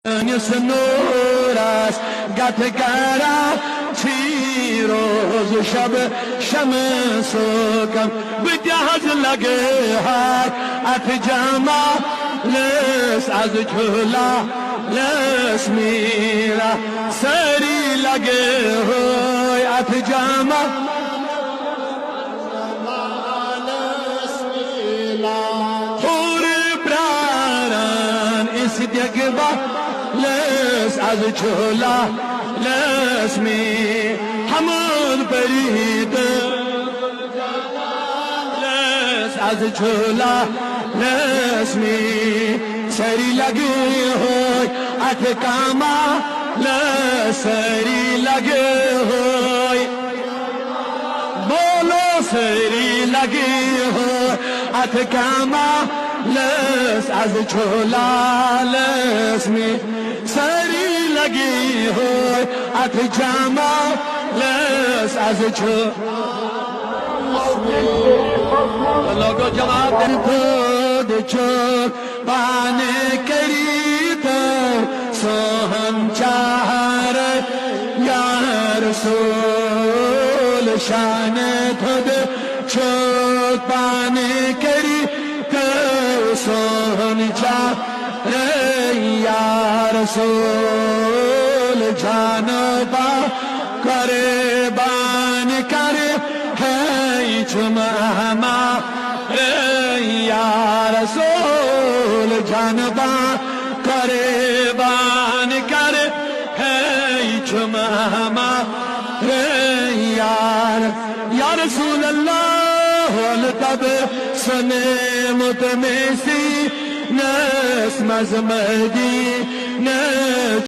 سنورس گت کرا چھی روز شب شمس کم بتیاز لگے ہاتھ ات جامع لس از جھولا لس میرا سری لگے ہوئے ات جامع دیگبا لس از جھولا لس میں حمود برید لس از جھولا لس میں سری لگے ہوئے ات کاما لس سری لگے ہوئے بولو سری لگے ہوئے ات کاما لس از جھولا لس میں سری لگی ہوئے ات جامع لس از جھولا لوگو جواب خود چوک پانے کری تو سوہن چاہر یا رسول شان خود چوک پانے کری سون چاہ یا رسول جانبا کرے بان کرے ہے چم یا رسول جانبا کرے بان کرے ہے چم یا رسول اللہ تب سنے متمیسی نس مزمدی